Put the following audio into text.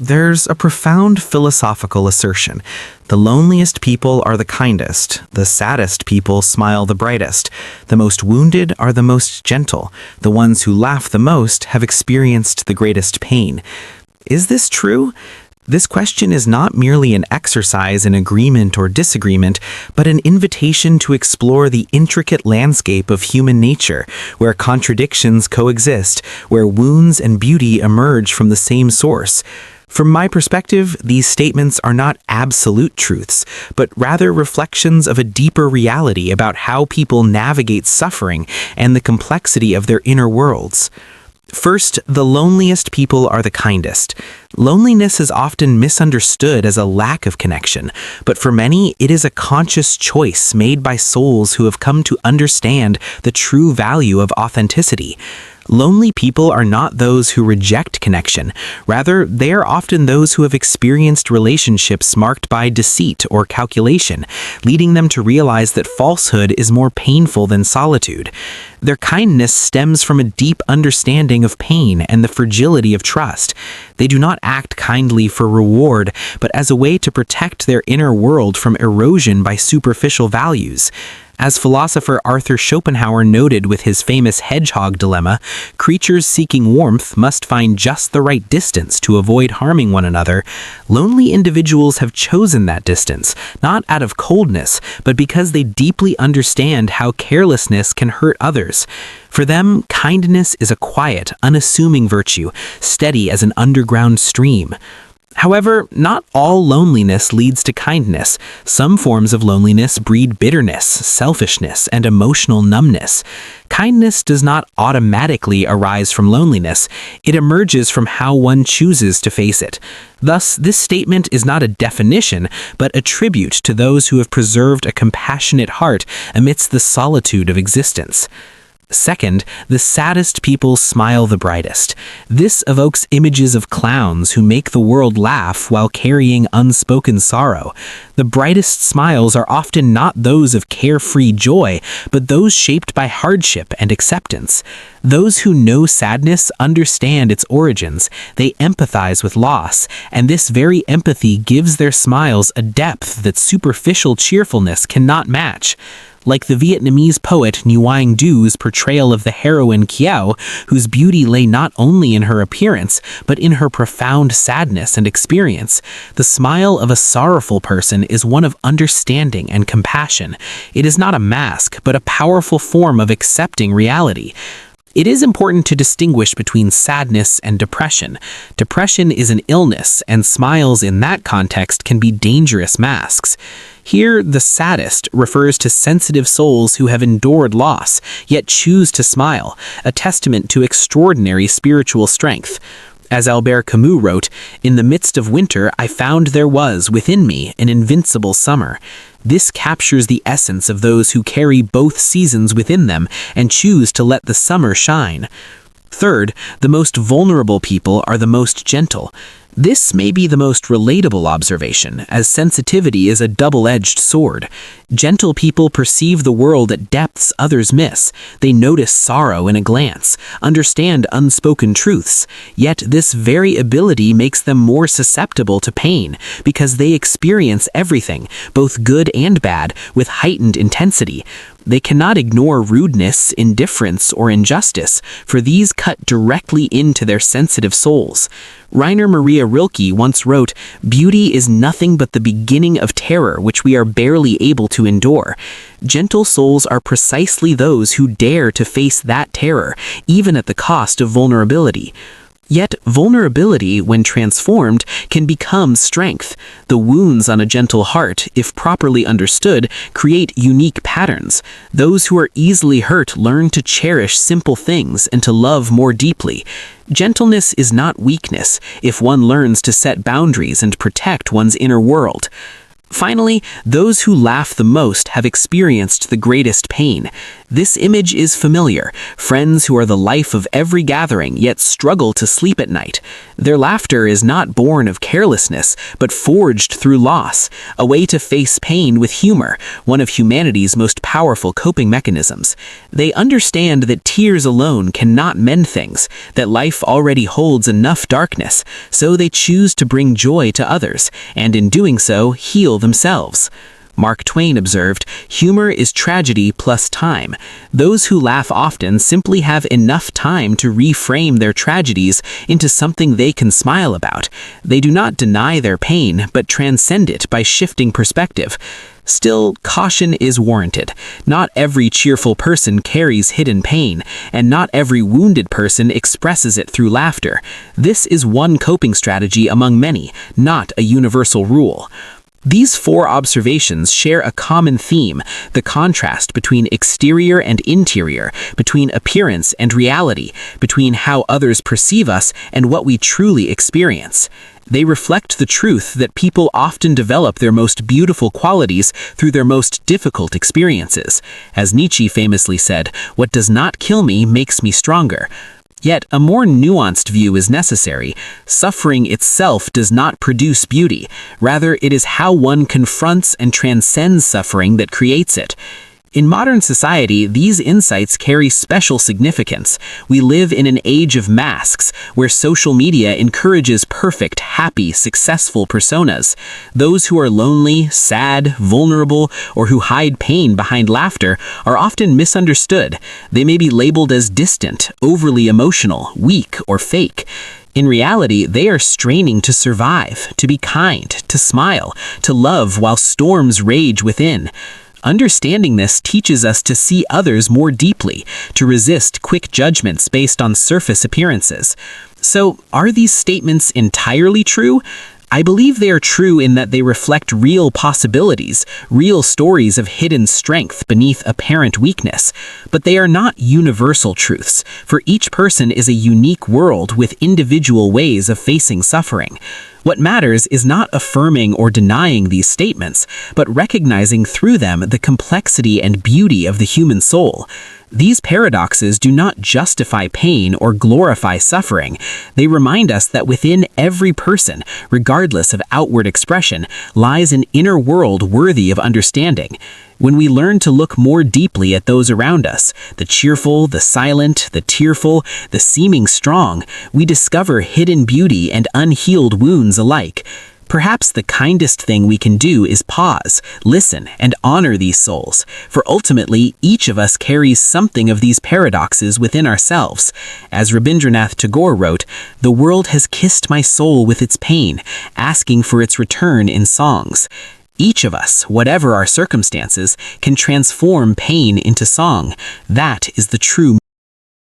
there's a profound philosophical assertion. The loneliest people are the kindest, the saddest people smile the brightest, the most wounded are the most gentle, the ones who laugh the most have experienced the greatest pain. Is this true? This question is not merely an exercise in agreement or disagreement, but an invitation to explore the intricate landscape of human nature, where contradictions coexist, where wounds and beauty emerge from the same source. From my perspective, these statements are not absolute truths, but rather reflections of a deeper reality about how people navigate suffering and the complexity of their inner worlds. First, the loneliest people are the kindest. Loneliness is often misunderstood as a lack of connection, but for many, it is a conscious choice made by souls who have come to understand the true value of authenticity. Lonely people are not those who reject connection. Rather, they are often those who have experienced relationships marked by deceit or calculation, leading them to realize that falsehood is more painful than solitude. Their kindness stems from a deep understanding of pain and the fragility of trust. They do not act kindly for reward, but as a way to protect their inner world from erosion by superficial values. As philosopher Arthur Schopenhauer noted with his famous Hedgehog dilemma, creatures seeking warmth must find just the right distance to avoid harming one another. Lonely individuals have chosen that distance, not out of coldness, but because they deeply understand how carelessness can hurt others. For them, kindness is a quiet, unassuming virtue, steady as an underground stream. However, not all loneliness leads to kindness. Some forms of loneliness breed bitterness, selfishness, and emotional numbness. Kindness does not automatically arise from loneliness. It emerges from how one chooses to face it. Thus, this statement is not a definition, but a tribute to those who have preserved a compassionate heart amidst the solitude of existence. Second, the saddest people smile the brightest. This evokes images of clowns who make the world laugh while carrying unspoken sorrow. The brightest smiles are often not those of carefree joy, but those shaped by hardship and acceptance. Those who know sadness understand its origins. They empathize with loss, and this very empathy gives their smiles a depth that superficial cheerfulness cannot match. Like the Vietnamese poet Nguyen's portrayal of the heroine Kieu, whose beauty lay not only in her appearance, but in her profound sadness and experience. The smile of a sorrowful person is one of understanding and compassion. It is not a mask, but a powerful form of accepting reality. It is important to distinguish between sadness and depression. Depression is an illness, and smiles in that context can be dangerous masks. Here, the saddest refers to sensitive souls who have endured loss, yet choose to smile, a testament to extraordinary spiritual strength. As Albert Camus wrote, "In the midst of winter, I found there was, within me, an invincible summer." This captures the essence of those who carry both seasons within them and choose to let the summer shine. Third, the most vulnerable people are the most gentle. This may be the most relatable observation, as sensitivity is a double-edged sword. Gentle people perceive the world at depths others miss. They notice sorrow in a glance, understand unspoken truths. Yet this very ability makes them more susceptible to pain, because they experience everything, both good and bad, with heightened intensity. They cannot ignore rudeness, indifference, or injustice, for these cut directly into their sensitive souls. Rainer Maria Rilke once wrote, "Beauty is nothing but the beginning of terror which we are barely able to endure." Gentle souls are precisely those who dare to face that terror, even at the cost of vulnerability. Yet vulnerability, when transformed, can become strength. The wounds on a gentle heart, if properly understood, create unique patterns. Those who are easily hurt learn to cherish simple things and to love more deeply. Gentleness is not weakness if one learns to set boundaries and protect one's inner world. Finally, those who laugh the most have experienced the greatest pain. This image is familiar. Friends who are the life of every gathering, yet struggle to sleep at night. Their laughter is not born of carelessness, but forged through loss, a way to face pain with humor, one of humanity's most powerful coping mechanisms. They understand that tears alone cannot mend things, that life already holds enough darkness, so they choose to bring joy to others, and in doing so, heal themselves. Mark Twain observed, "Humor is tragedy plus time. Those who laugh often simply have enough time to reframe their tragedies into something they can smile about. They do not deny their pain, but transcend it by shifting perspective." Still, caution is warranted. Not every cheerful person carries hidden pain, and not every wounded person expresses it through laughter. This is one coping strategy among many, not a universal rule. These 4 observations share a common theme: the contrast between exterior and interior, between appearance and reality, between how others perceive us and what we truly experience. They reflect the truth that people often develop their most beautiful qualities through their most difficult experiences. As Nietzsche famously said, "What does not kill me makes me stronger." Yet, a more nuanced view is necessary. Suffering itself does not produce beauty. Rather, it is how one confronts and transcends suffering that creates it. In modern society, these insights carry special significance. We live in an age of masks, where social media encourages perfect, happy, successful personas. Those who are lonely, sad, vulnerable, or who hide pain behind laughter are often misunderstood. They may be labeled as distant, overly emotional, weak, or fake. In reality, they are straining to survive, to be kind, to smile, to love while storms rage within. Understanding this teaches us to see others more deeply, to resist quick judgments based on surface appearances. So, are these statements entirely true? I believe they are true in that they reflect real possibilities, real stories of hidden strength beneath apparent weakness. But they are not universal truths, for each person is a unique world with individual ways of facing suffering. What matters is not affirming or denying these statements, but recognizing through them the complexity and beauty of the human soul. These paradoxes do not justify pain or glorify suffering. They remind us that within every person, regardless of outward expression, lies an inner world worthy of understanding. When we learn to look more deeply at those around us, the cheerful, the silent, the tearful, the seeming strong, we discover hidden beauty and unhealed wounds alike. Perhaps the kindest thing we can do is pause, listen, and honor these souls, for ultimately each of us carries something of these paradoxes within ourselves. As Rabindranath Tagore wrote, "The world has kissed my soul with its pain, asking for its return in songs." Each of us, whatever our circumstances, can transform pain into song. That is the true